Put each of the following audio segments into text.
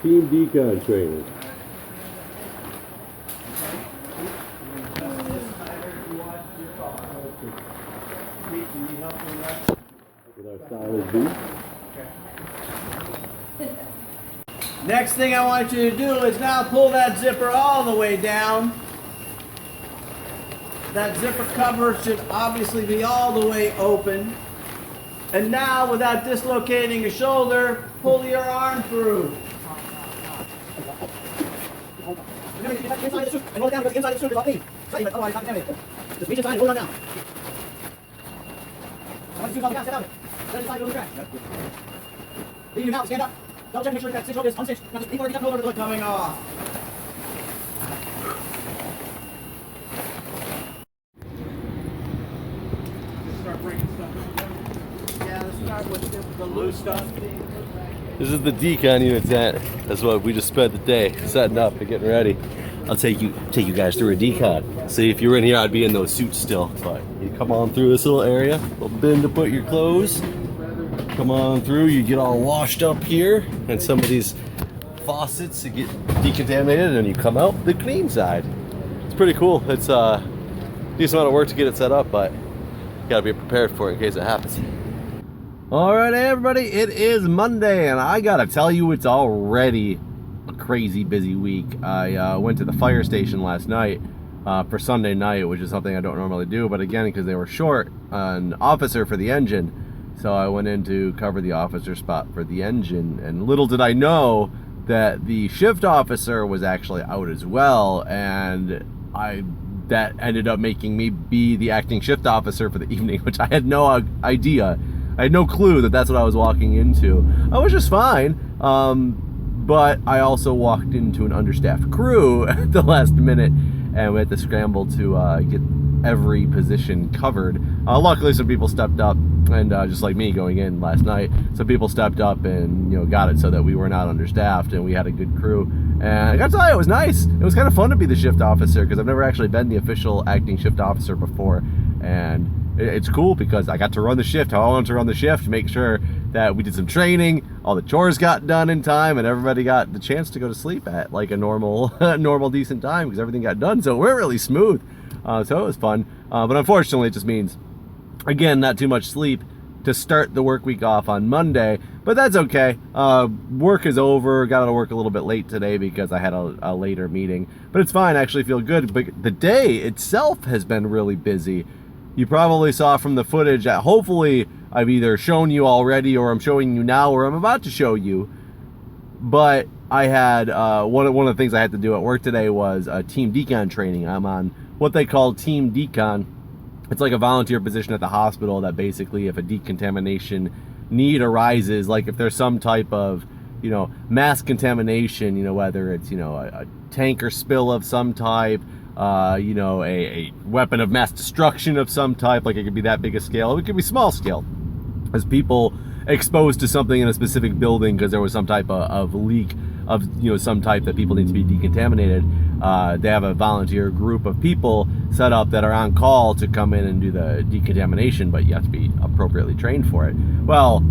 team decon training. With our stylish boots. Next thing I want you to do is now pull that zipper all the way down. That zipper cover should obviously be all the way open. And now, without dislocating your shoulder, pull your arm through. Inside the suit, and hold it down because inside the suit is all clean. Otherwise, it's not contaminated. Just reach inside and hold on down. Once the suit's all down, step out of it. Set it aside, go to the trash. Leaving you now, stand up. Double check, make sure that stitch rope is unstitched. Now just lean forward, get up over the hood coming off. Start breaking stuff. Yeah, let's start with the loose stuff. This is the decon unit tent. That's what we just spent the day setting up and getting ready. I'll take you guys through a decon. See, if you were in here, I'd be in those suits still. But you come on through this little area, little bin to put your clothes. Come on through, you get all washed up here, and some of these faucets to get decontaminated, and you come out the clean side. It's pretty cool. It's a decent amount of work to get it set up, but you gotta be prepared for it in case it happens. Alright everybody, it is Monday, and I gotta tell you, it's already a crazy busy week. I went to the fire station last night for Sunday night, which is something I don't normally do, but again, because they were short an officer for the engine, so I went in to cover the officer spot for the engine, and little did I know that the shift officer was actually out as well, and that ended up making me be the acting shift officer for the evening, which I had no idea. I had no clue that that's what I was walking into. I was just fine, but I also walked into an understaffed crew at the last minute, and we had to scramble to get every position covered. Luckily, some people stepped up, and just like me going in last night, some people stepped up and got it so that we were not understaffed, and we had a good crew. And I gotta tell you, it was nice. It was kind of fun to be the shift officer because I've never actually been the official acting shift officer before, and it's cool because I got to run the shift how I wanted to run the shift, make sure that we did some training, all the chores got done in time, and everybody got the chance to go to sleep at like a normal decent time because everything got done. So it went really smooth. So it was fun. But unfortunately, it just means, again, not too much sleep to start the work week off on Monday, but that's okay. Work is over. Got out of work a little bit late today because I had a later meeting, but it's fine. I actually feel good. But the day itself has been really busy. You probably saw from the footage that hopefully I've either shown you already or I'm showing you now or I'm about to show you. But I had one of the things I had to do at work today was team decon training. I'm on what they call team decon. It's like a volunteer position at the hospital that basically if a decontamination need arises, like if there's some type of mass contamination, whether it's a tanker spill of some type, a weapon of mass destruction of some type, like it could be that big a scale, it could be small scale, as people exposed to something in a specific building because there was some type of leak of some type that people need to be decontaminated. They have a volunteer group of people set up that are on call to come in and do the decontamination, but you have to be appropriately trained for it. Well,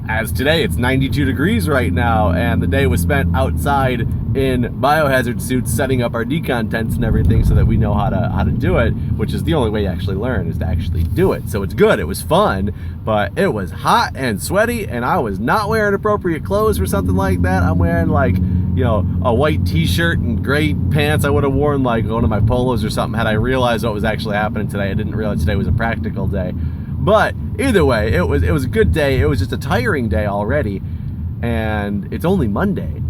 as today, it's 92 degrees right now, and the day was spent outside in biohazard suits setting up our decon tents and everything so that we know how to do it, which is the only way you actually learn is to actually do it. So it's good. It was fun, but it was hot and sweaty, and I was not wearing appropriate clothes for something like that. I'm wearing like a white t-shirt and gray pants. I would have worn like one of my polos or something had I realized what was actually happening today. I didn't realize today was a practical day. But either way, it was a good day. It was just a tiring day already, and it's only Monday.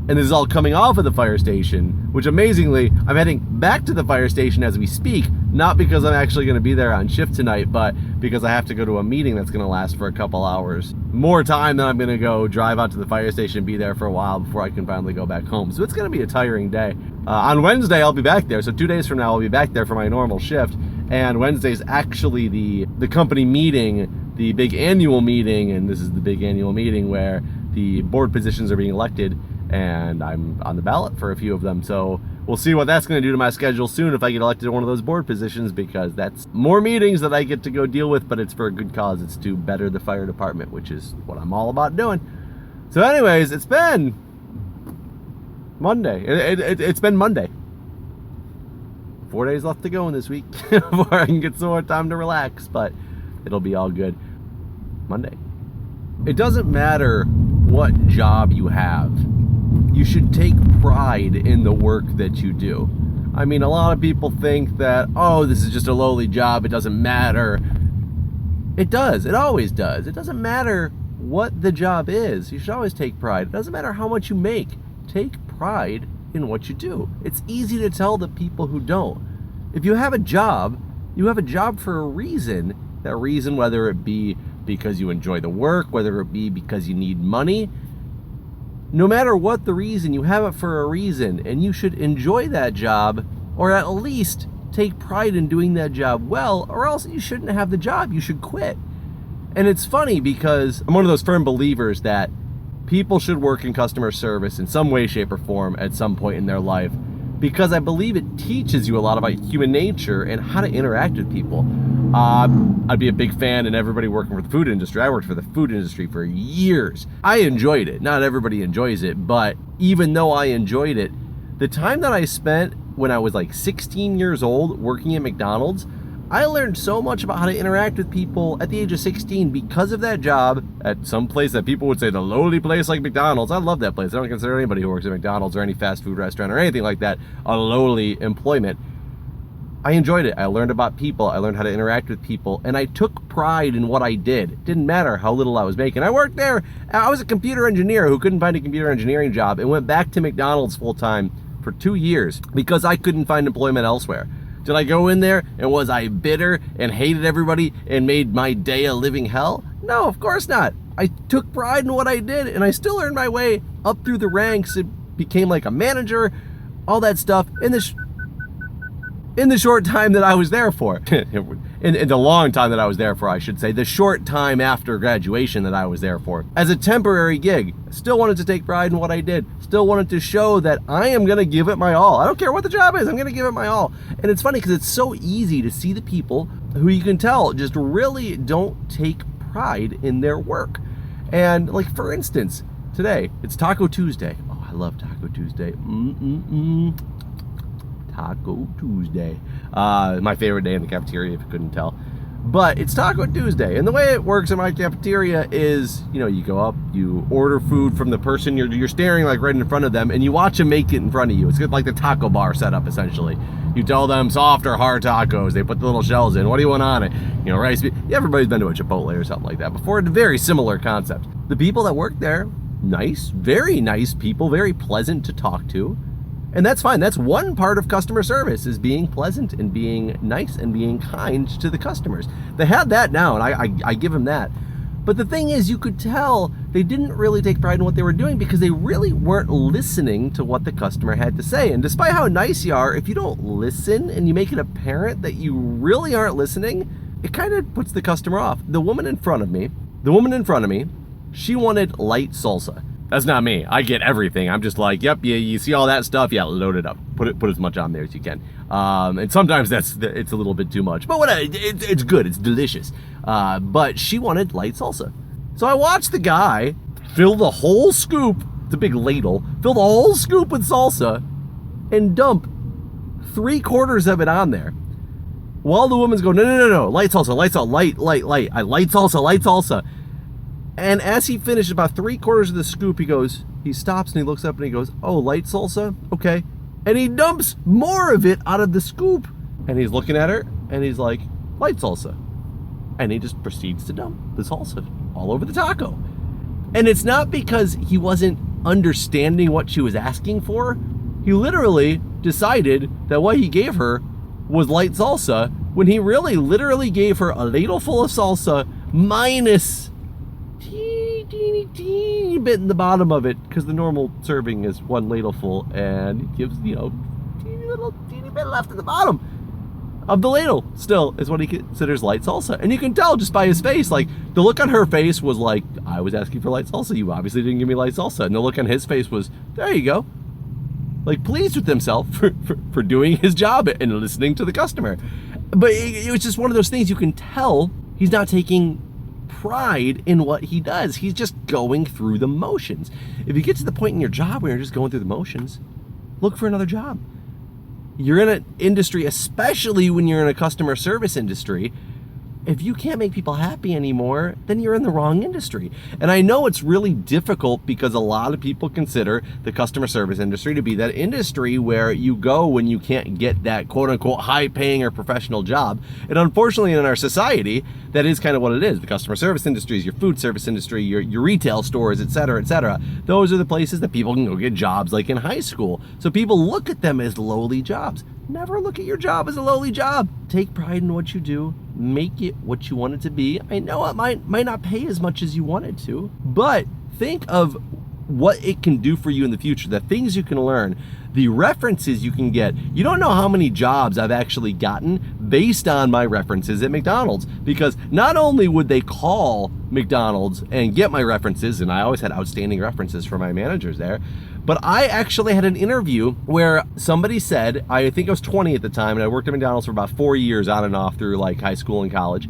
And this is all coming off of the fire station, which amazingly, I'm heading back to the fire station as we speak, not because I'm actually going to be there on shift tonight, but because I have to go to a meeting that's going to last for a couple hours. More time than I'm going to go drive out to the fire station and be there for a while before I can finally go back home. So it's going to be a tiring day. On Wednesday, I'll be back there. So 2 days from now, I'll be back there for my normal shift. And Wednesday's actually the company meeting, the big annual meeting, and this is the big annual meeting where the board positions are being elected, and I'm on the ballot for a few of them. So we'll see what that's going to do to my schedule soon if I get elected to one of those board positions, because that's more meetings that I get to go deal with, but it's for a good cause. It's to better the fire department, which is what I'm all about doing. So anyways, it's been Monday. It's been Monday. 4 days left to go in this week before I can get some more time to relax, but it'll be all good. Monday. It doesn't matter what job you have. You should take pride in the work that you do. I mean, a lot of people think that, oh, this is just a lowly job, it doesn't matter. It does. It always does. It doesn't matter what the job is. You should always take pride. It doesn't matter how much you make. Take pride in what you do. It's easy to tell the people who don't. If you have a job, you have a job for a reason. That reason, whether it be because you enjoy the work, whether it be because you need money, no matter what the reason, you have it for a reason, and you should enjoy that job, or at least take pride in doing that job well, or else you shouldn't have the job. You should quit. And it's funny because I'm one of those firm believers that people should work in customer service in some way, shape, or form at some point in their life, because I believe it teaches you a lot about human nature and how to interact with people. I'd be a big fan in everybody working for the food industry. I worked for the food industry for years. I enjoyed it. Not everybody enjoys it, but even though I enjoyed it, the time that I spent when I was like 16 years old working at McDonald's, I learned so much about how to interact with people at the age of 16 because of that job at some place that people would say the lowly place like McDonald's. I love that place. I don't consider anybody who works at McDonald's or any fast food restaurant or anything like that a lowly employment. I enjoyed it. I learned about people. I learned how to interact with people, and I took pride in what I did. It didn't matter how little I was making. I worked there. I was a computer engineer who couldn't find a computer engineering job and went back to McDonald's full time for 2 years because I couldn't find employment elsewhere. Did I go in there and was I bitter and hated everybody and made my day a living hell? No, of course not. I took pride in what I did, and I still earned my way up through the ranks. It became like a manager, all that stuff in the short time that I was there for. in the long time that I was there for, I should say. The short time after graduation that I was there for. As a temporary gig, still wanted to take pride in what I did. Still wanted to show that I am going to give it my all. I don't care what the job is, I'm going to give it my all. And it's funny because it's so easy to see the people who you can tell just really don't take pride in their work. And like, for instance, today, it's Taco Tuesday. Oh, I love Taco Tuesday. Taco Tuesday. My favorite day in the cafeteria, if you couldn't tell. But it's Taco Tuesday, and the way it works in my cafeteria is, you know, you go up, you order food from the person you're staring like right in front of them, and you watch them make it in front of you. It's like the taco bar setup, essentially. You tell them soft or hard tacos. They put the little shells in. What do you want on it? You know, rice. Everybody's been to a Chipotle or something like that before. It's a very similar concept. The people that work there, nice, very nice people, very pleasant to talk to. And that's fine. That's one part of customer service, is being pleasant and being nice and being kind to the customers. They had that down. I give them that. But the thing is, you could tell they didn't really take pride in what they were doing because they really weren't listening to what the customer had to say. And despite how nice you are, if you don't listen and you make it apparent that you really aren't listening, it kind of puts the customer off. The woman in front of me, she wanted light salsa. That's not me. I get everything. I'm just like, yep, you see all that stuff? Yeah, load it up. Put as much on there as you can. And sometimes it's a little bit too much. But whatever, it's good. It's delicious. But she wanted light salsa. So I watched the guy fill the whole scoop, it's a big ladle, fill the whole scoop with salsa and dump 3/4 of it on there. While the woman's going, no, light salsa, light salsa, light salsa. And as he finished about 3/4 of the scoop, he stops and he looks up and he goes, oh, light salsa? Okay. And he dumps more of it out of the scoop. And he's looking at her and he's like, light salsa. And he just proceeds to dump the salsa all over the taco. And it's not because he wasn't understanding what she was asking for. He literally decided that what he gave her was light salsa when he really literally gave her a ladle full of salsa minus teeny bit in the bottom of it, because the normal serving is one ladleful, and it gives, teeny bit left at the bottom of the ladle still is what he considers light salsa. And you can tell just by his face, like, the look on her face was like, I was asking for light salsa, you obviously didn't give me light salsa. And the look on his face was, there you go, like, pleased with himself for doing his job and listening to the customer. But it was just one of those things, you can tell he's not taking pride in what he does. He's just going through the motions. If you get to the point in your job where you're just going through the motions, look for another job. You're in an industry, especially when you're in a customer service industry, if you can't make people happy anymore, then you're in the wrong industry. And I know it's really difficult because a lot of people consider the customer service industry to be that industry where you go when you can't get that quote unquote high paying or professional job. And unfortunately in our society, that is kind of what it is. The customer service industry is your food service industry, your retail stores, et cetera, et cetera. Those are the places that people can go get jobs like in high school. So people look at them as lowly jobs. Never look at your job as a lowly job. Take pride in what you do. Make it what you want it to be. I know it might not pay as much as you want it to, but think of what it can do for you in the future, the things you can learn, the references you can get. You don't know how many jobs I've actually gotten based on my references at McDonald's, because not only would they call McDonald's and get my references, and I always had outstanding references from my managers there, but I actually had an interview where somebody said, I think I was 20 at the time, and I worked at McDonald's for about 4 years on and off through like high school and college.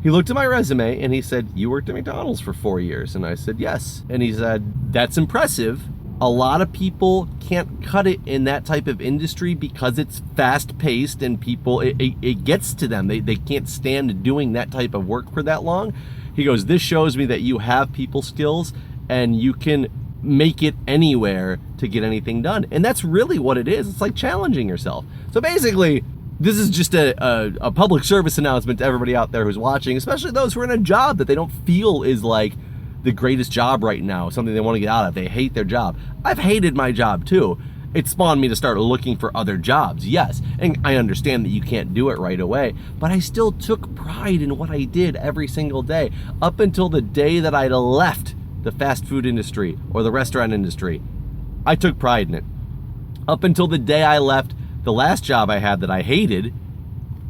He looked at my resume and he said, "You worked at McDonald's for 4 years?" And I said, "Yes." And he said, "That's impressive. A lot of people can't cut it in that type of industry because it's fast paced and people, it gets to them. They can't stand doing that type of work for that long." He goes, "This shows me that you have people skills and you can make it anywhere to get anything done." And that's really what it is. It's like challenging yourself. So basically, this is just a public service announcement to everybody out there who's watching, especially those who are in a job that they don't feel is like the greatest job right now, something they want to get out of. They hate their job. I've hated my job too. It spawned me to start looking for other jobs, yes. And I understand that you can't do it right away, but I still took pride in what I did every single day up until the day that I left the fast food industry or the restaurant industry. I took pride in it. Up until the day I left the last job I had that I hated. It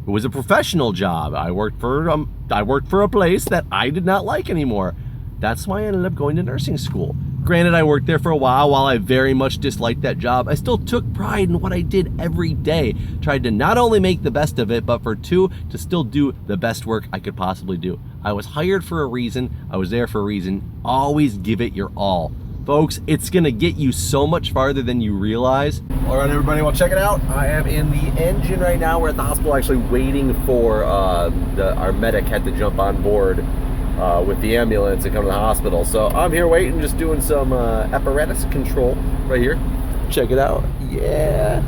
was a professional job. I worked for a place that I did not like anymore. That's why I ended up going to nursing school. Granted, I worked there for a while I very much disliked that job. I still took pride in what I did every day. Tried to not only make the best of it, but for two, to still do the best work I could possibly do. I was hired for a reason. I was there for a reason. Always give it your all. Folks, it's gonna get you so much farther than you realize. All right, everybody, well, check it out. I am in the engine right now. We're at the hospital actually waiting for our medic had to jump on board with the ambulance and come to the hospital. So I'm here waiting, just doing some apparatus control right here. Check it out. Yeah.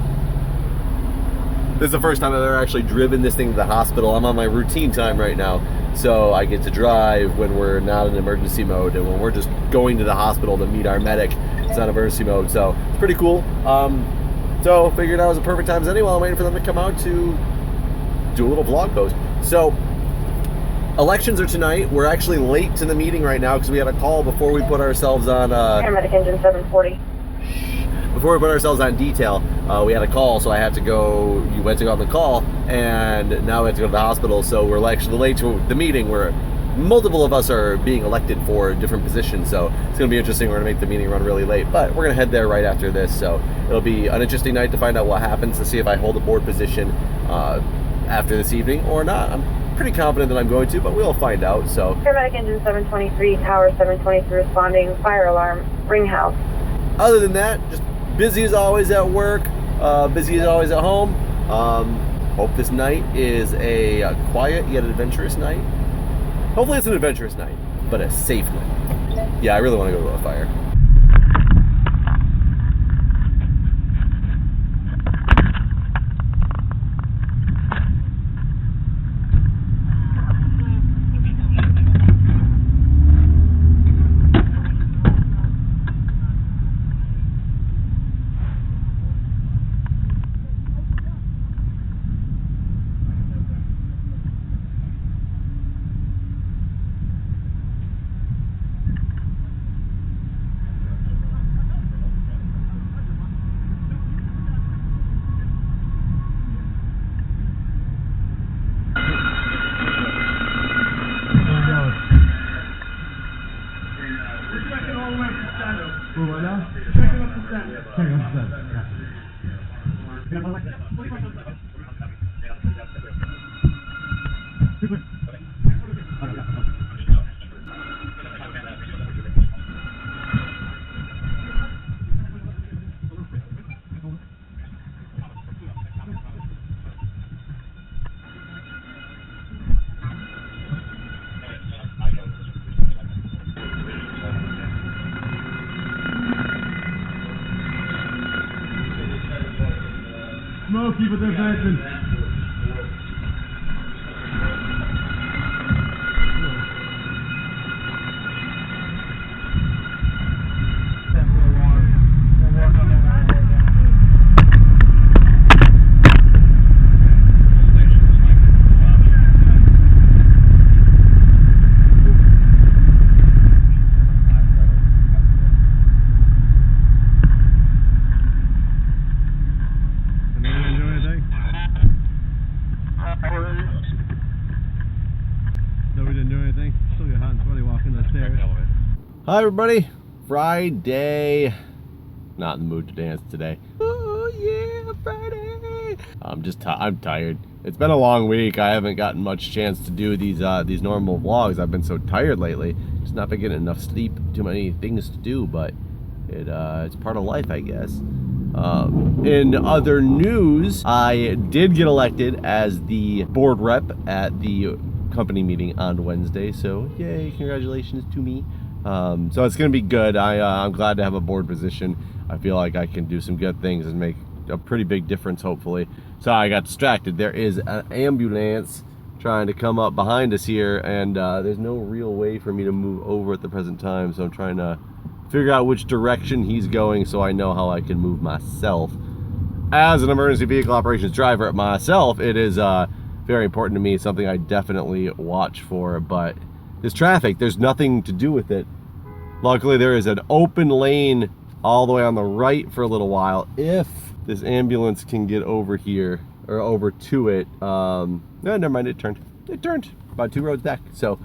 This is the first time I've ever actually driven this thing to the hospital. I'm on my routine time right now. So I get to drive when we're not in emergency mode, and when we're just going to the hospital to meet our medic, it's not emergency mode. So it's pretty cool. So figured out it was a perfect time as any while I'm waiting for them to come out to do a little vlog post. So elections are tonight. We're actually late to the meeting right now because we had a call before we put ourselves on Paramedic engine 740. Before we put ourselves on detail, we had a call, so I had to go. You went to go on the call, and now we have to go to the hospital. So we're actually late to the meeting where multiple of us are being elected for different positions. So it's going to be interesting. We're going to make the meeting run really late, but we're going to head there right after this. So it'll be an interesting night to find out what happens, to see if I hold a board position after this evening or not. I'm pretty confident that I'm going to, but we'll find out. So Paramedic engine 723, tower 723 responding, fire alarm, ring house. Other than that, just busy as always at work, busy as always at home. Hope this night is a quiet yet adventurous night. Hopefully it's an adventurous night, but a safe night. Yeah, I really want to go to a fire. go, keep it there, Benson. Hi everybody, Friday. Not in the mood to dance today. Oh yeah, Friday. I'm tired. It's been a long week. I haven't gotten much chance to do these normal vlogs. I've been so tired lately. Just not been getting enough sleep. Too many things to do, but it's part of life, I guess. In other news, I did get elected as the board rep at the company meeting on Wednesday. So yay, congratulations to me. So it's going to be good. I'm glad to have a board position. I feel like I can do some good things and make a pretty big difference, hopefully. So I got distracted. There is an ambulance trying to come up behind us here, and there's no real way for me to move over at the present time, so I'm trying to figure out which direction he's going so I know how I can move myself. As an emergency vehicle operations driver myself, it is very important to me, something I definitely watch for, but this traffic, there's nothing to do with it. Luckily, there is an open lane all the way on the right for a little while. If this ambulance can get over here, or over to it, no, never mind, it turned about 2 roads back, so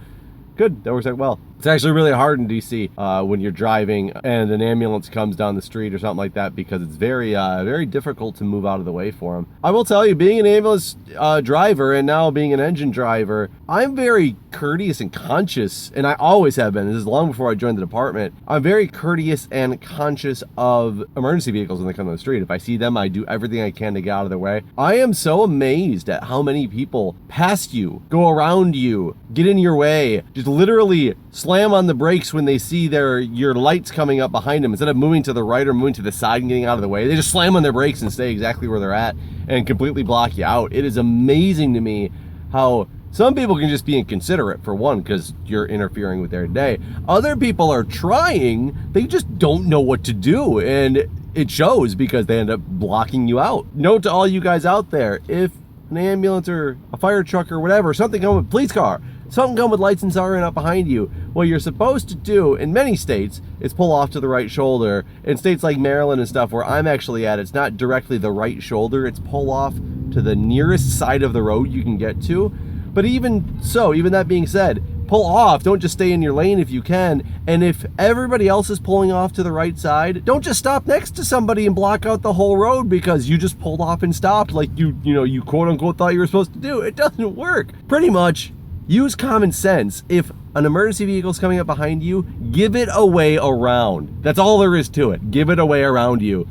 good, that works out well. It's actually really hard in DC when you're driving and an ambulance comes down the street or something like that, because it's very difficult to move out of the way for them. I will tell you, being an ambulance driver and now being an engine driver, I'm very courteous and conscious, and I always have been. This is long before I joined the department. I'm very courteous and conscious of emergency vehicles when they come on the street. If I see them, I do everything I can to get out of their way. I am so amazed at how many people pass you, go around you, get in your way, just literally slam on the brakes when they see your lights coming up behind them. Instead of moving to the right or moving to the side and getting out of the way, they just slam on their brakes and stay exactly where they're at and completely block you out. It is amazing to me how some people can just be inconsiderate, for one, because you're interfering with their day. Other people are trying, they just don't know what to do, and it shows because they end up blocking you out. Note to all you guys out there, if an ambulance or a fire truck or whatever, something come with police car, something come with lights and siren up behind you, what you're supposed to do in many states is pull off to the right shoulder. In states like Maryland and stuff where I'm actually at, it's not directly the right shoulder, it's pull off to the nearest side of the road you can get to. But even so, even that being said, pull off, don't just stay in your lane if you can. And if everybody else is pulling off to the right side, don't just stop next to somebody and block out the whole road because you just pulled off and stopped like you quote unquote thought you were supposed to do. It doesn't work. Pretty much, use common sense. If an emergency vehicle is coming up behind you, give it a way around. That's all there is to it. Give it a way around you,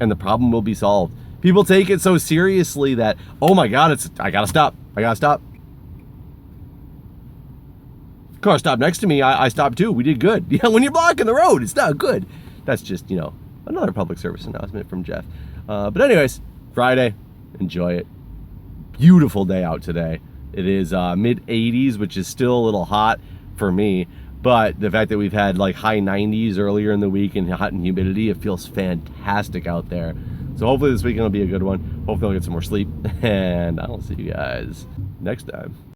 and the problem will be solved. People take it so seriously that, oh my God, I gotta stop. Car stopped next to me, I stopped too, we did good. Yeah, when you're blocking the road, it's not good. That's just, another public service announcement from Jeff. But anyways, Friday, enjoy it. Beautiful day out today. It is mid 80s, which is still a little hot for me, but the fact that we've had like high 90s earlier in the week and hot and humidity, it feels fantastic out there. So hopefully this weekend will be a good one. Hopefully I'll get some more sleep, and I'll see you guys next time.